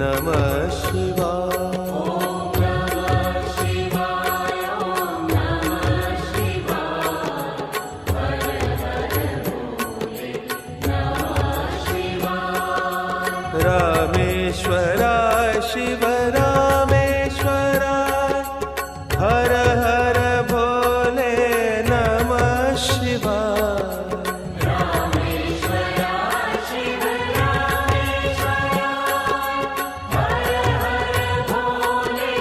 नमः शिवाय। रामेश्वराय शिव रामेश्वराय, हर हर भोले नमः शिवाय। रामेश्वराय शिव रामेश्वराय, हर हर भोले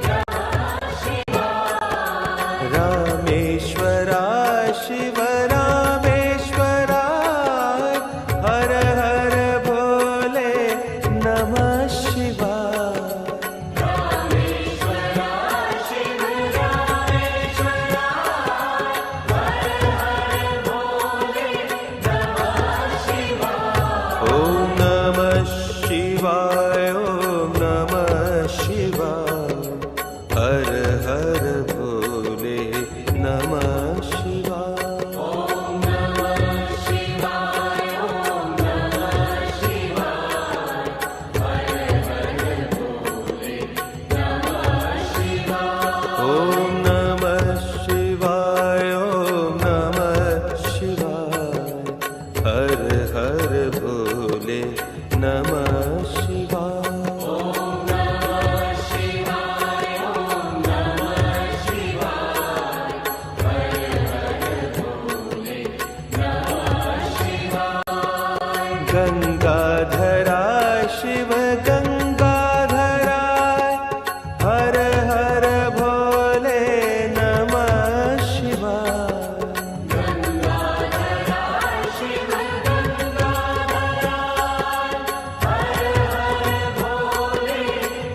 नमः शिवाय। रामेश्वराय शिव रामेश्वराय, हर हर भोले नमः शिवाय। रामेश्वराय शिव रामेश्वराय, हर हर भोले नमः शिवाय। ओम नमः शिवाय, ओम नमः शिवाय, हर हर भोले नमः शिवाय। ओम नमः शिवाय, ओम नमः शिवाय, हर हर भोले नमः शिवाय। ओम नमः शिवाय, ओम नमः शिवाय, हर हर भोले नमः शिवाय। ओम नमः शिवाय, ओम नमः शिवाय, हर हर भोले नमः शिवाय। गंगाधराय शिव गंगाधराय, हर हर भोले नमः शिवाय। गंगाधराय शिव गंगाधराय, हर हर भोले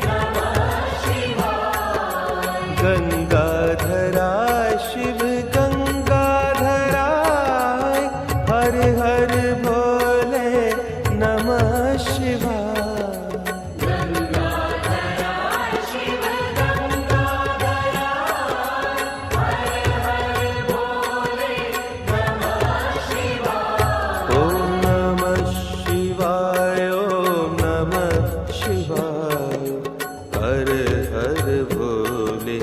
नमः शिवाय। गंगाधराय शिव गंगाधराय, हर हर भोले नमः शिवाय। गंगाधराय शिव गंगाधराय, हर हर भोले नमः शिवाय। ओम नमः शिवाय, ओम नमः शिवाय, हर हर भोले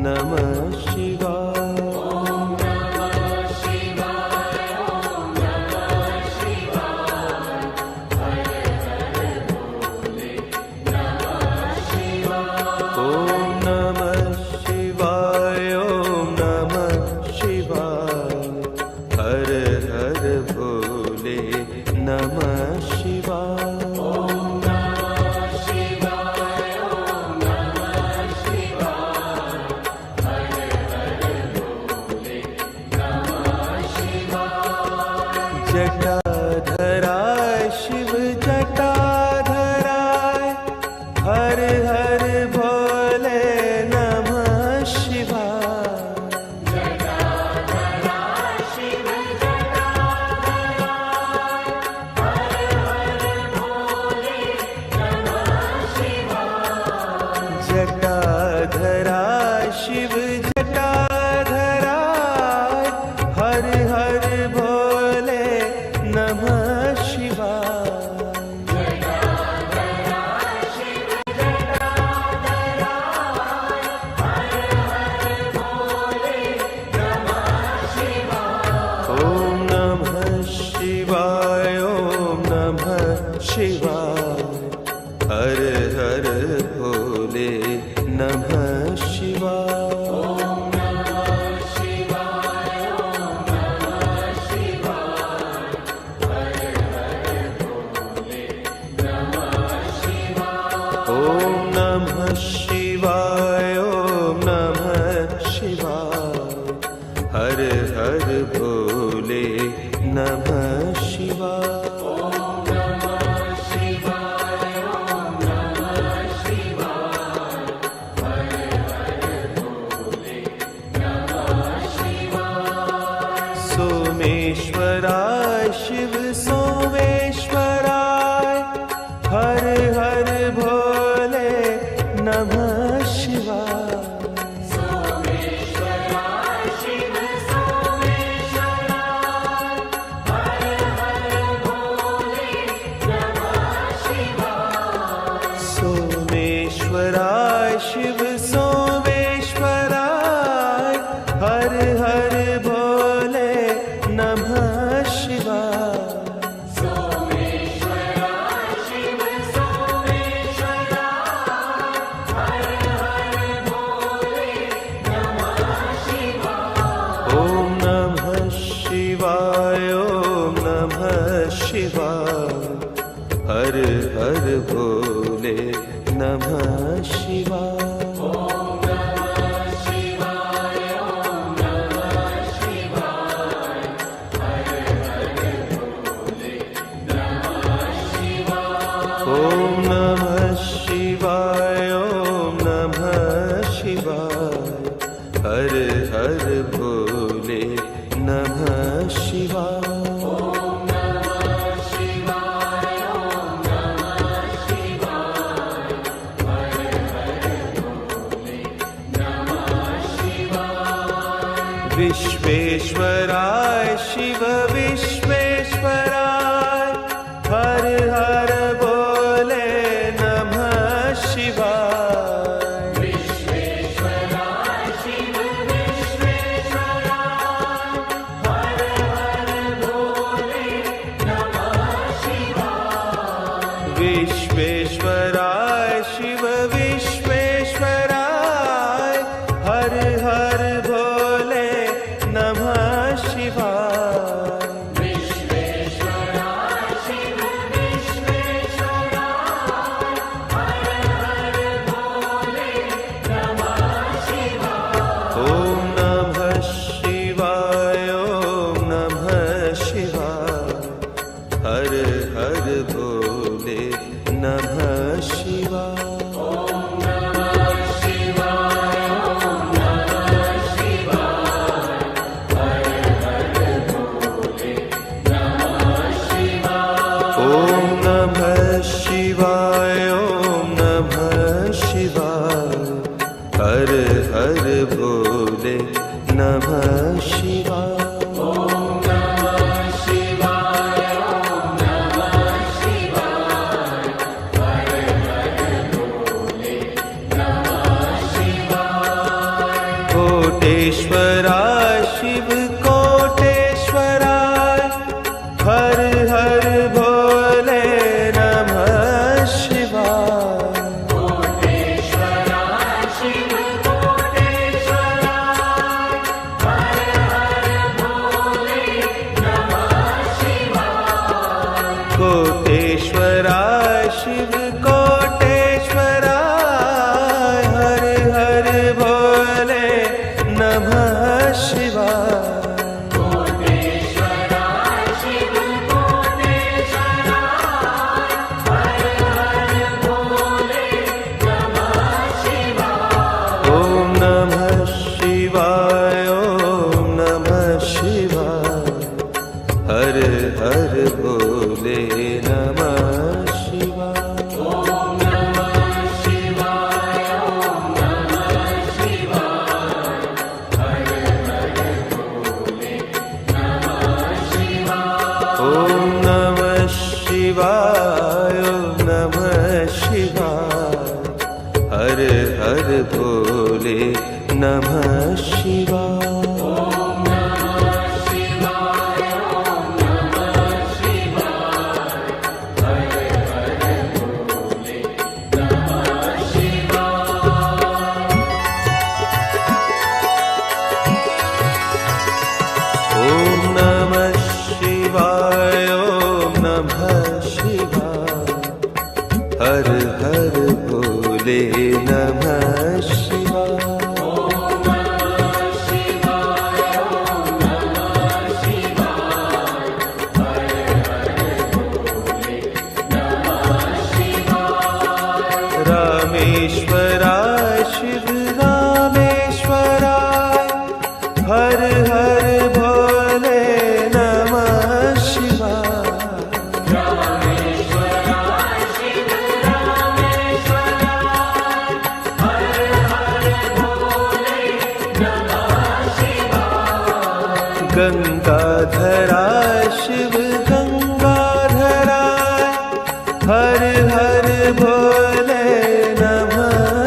नमः शिवाय। ओम नमः शिवाय, ओम नमः शिवाय, हर हर भोले नमः शिवाय। ओम नमः शिवाय, ओम नमः शिवाय, हर हर भोले नमः शिवाय। ओम नमः शिवाय, ओम नमः शिवाय, हर हर भोले नमः शिवाय। जटाधराय शिव जटाधराय, हर हर भोले नमः शिवाय। जटाधराय शिव जटाधराय, हर हर भोले नमः शिवाय। जटाधराय शिव जटाधराय, हर हर भोले नमः शिवाय। जटाधराय शिव जटाधराय, हर हर भोले नमः शिवाय। ओम नमः शिवाय, ओम नमः शिवाय, हर हर भोले नमः शिवाय। ओम नमः शिवाय, ओम नमः शिवाय, हर हर भोले नमः शिवाय। ओम नमः शिवाय, ओम नमः शिवाय, हर हर भोले नमः शिवाय। ओम नमः शिवाय, ओम नमः शिवाय, हर विश्वेश्वराय शिव सोमेश्वराय हर हर भोले नमः शिवाय। ओम नमः शिवाय ओम नमः शिवाय हर हर भोले नमः शिवाय। ओम नमः शिवाय ओम नमः शिवाय हर हर भोले नमः शिवाय। विश्वेश्वराय शिव विश्वेश्वराय हर हर भोले नमः शिवाय। विश्वेश्वराय शिव विश्वेश्वराय हर हर भोले नमः शिवाय। विश्वेश्वराय शिव विश्वेश्वराय हर हर भोले नमः शिवाय। विश्वेश्वराय शिव विश्वेश्वराय हर हर भोले नमः शिवाय। ओम नमः शिवाय ओम नमः शिवाय हर हर भोले नमः शिवाय। ओम नमः शिवाय ओम नमः शिवाय हर हर भोले नमः शिवाय। कोटेश्वराय शिव कोटेश्वराय हर हर भोले नमः शिवाय। कोटेश्वराय शिव कोटेश्वराय हर हर भोले नमः शिवाय। कोटेश्वराय शिव कोटेश्वराय हर हर भोले नमः शिवाय। कोटेश्वराय शिव कोटेश्वराय हर हर भोले नमः शिवाय। ओम नमः शिवाय ओम नमः शिवाय हर हर भोले नमः शिवाय। ओम नमः शिवाय ओम नमः शिवाय हर हर भोले नमः शिवाय। ओम नमः शिवाय ओम नमः शिवाय हर हर भोले नमः शिवाय। ओम नमः शिवाय ओम नमः शिवाय हर हर भोले नमः शिवाय। ओम नमः शिवाय ओम नमः शिवाय हर हर भोले नमः शिवाय। ओम नमः शिवाय ओम नमः शिवाय हर हर भोले नमः शिवाय। रामेश्वराय शिव रामेश्वराय हर हर भोले नमः शिवाय। रामेश्वराय शिव रामेश्वराय हर हर भोले नमः शिवाय। गंगाधराय शिव गंगाधराय हर हर भोले नमः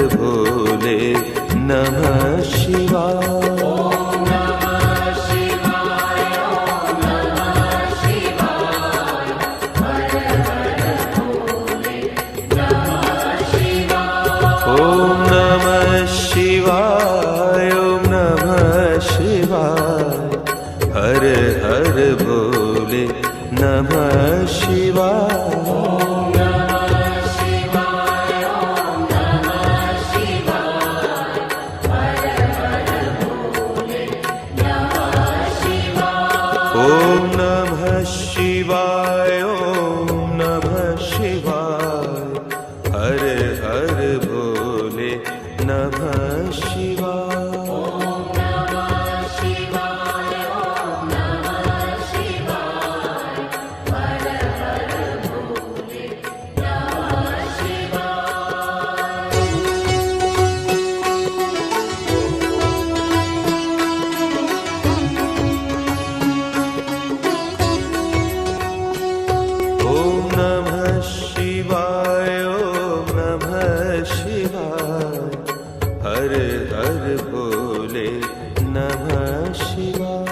भोले नमः शिवाय। ॐ नमः शिवाय, ॐ नमः शिवाय, हर हर भोले नमः शिवाय। ॐ नमः शिवाय, ॐ नमः शिवाय, हर हर भोले नमः शिवाय। ॐ नमः शिवाय, ॐ नमः शिवाय, हर हर भोले नमः शिवाय।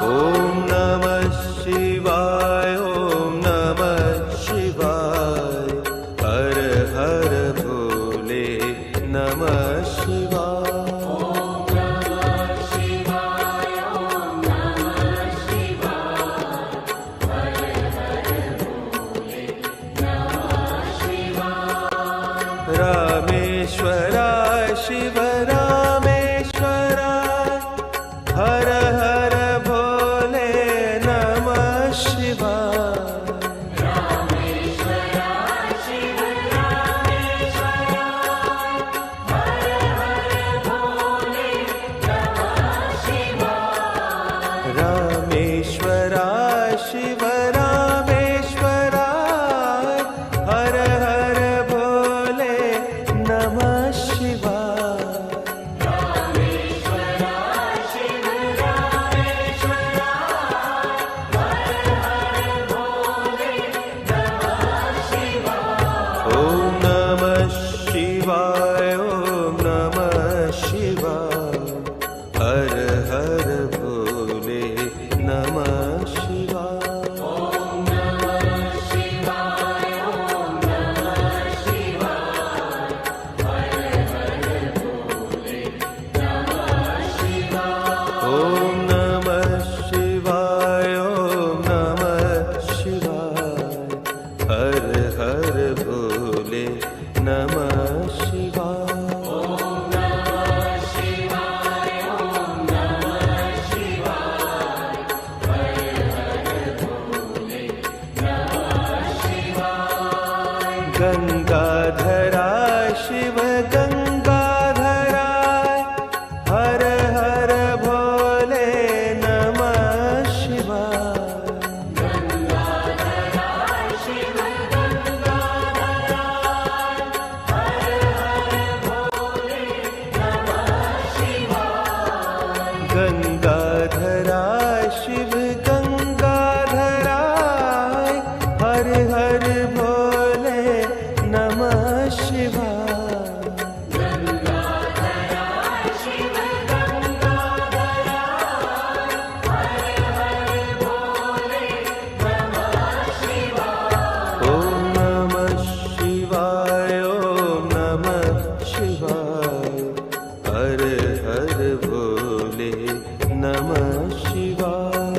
ॐ नमः शिवाय, ॐ नमः शिवाय, हर हर भोले नमः शिवाय। रामेश्वराय शिव रामेश्वराय, हर हर भोले नमः शिवाय। रामेश्वराय शिव रामेश्वराय, हर हर भोले नमः शिवाय। ॐ नमः शिवाय, ॐ नमः शिवाय, हर हर भोले नमः शिवाय। ॐ नमः शिवाय, ॐ नमः शिवाय, हर हर भोले नमः शिवाय। गंगाधराय शिव गंगाधराय, हर हर भोले नमः शिवाय। गंगाधराय शिव गंगाधराय, हर हर भोले नमः शिवाय। ॐ नमः शिवाय, ॐ नमः शिवाय, हर हर भोले नमः शिवाय।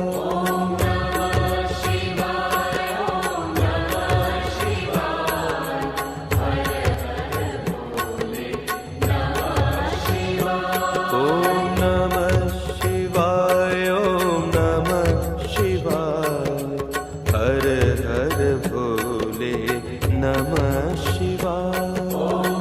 ॐ नमः शिवाय, ॐ नमः शिवाय, हर हर भोले नमः शिवाय। ॐ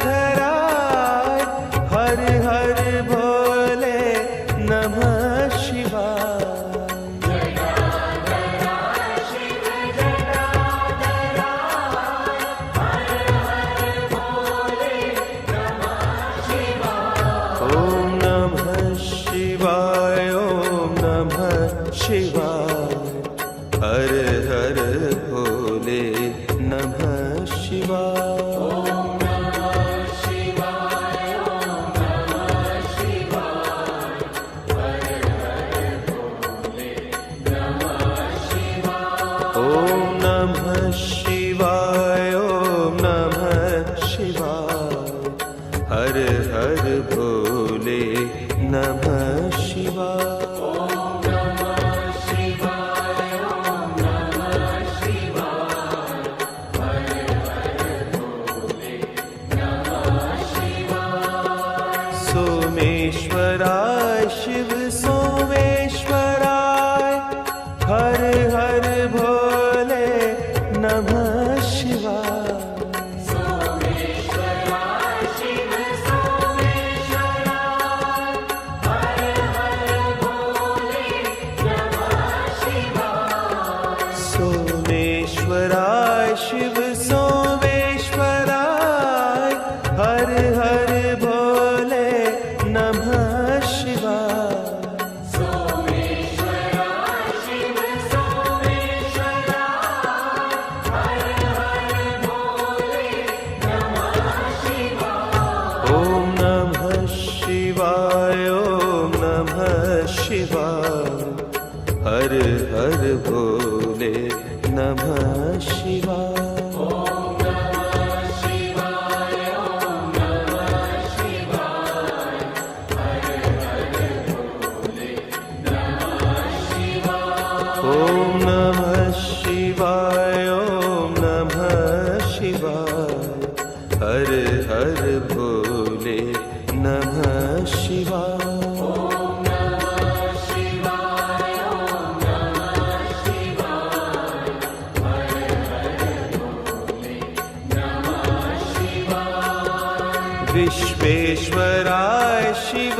जटाधराय हर हर भोले नमः शिवाय ॐ नमः शिवाय ॐ नमः शिवाय हर हर भोले नमः शिवाय ॐ नमः शिवाय ॐ नमः शिवाय हर हर भोले नमः शिवाय सोमेश्वराय शिव सोमेश्वराय हर हर भोले नमः शिवाय सोमेश्वराय शिव सोमेश्वराय हर हर भोले नमः शिवाय ॐ नमः शिवाय ॐ नमः शिवाय हर हर भोले नमः शिवाय ॐ नमः शिवाय ॐ नमः शिवाय हर हर भोले नमः शिवाय विश्वेश्वराय शिव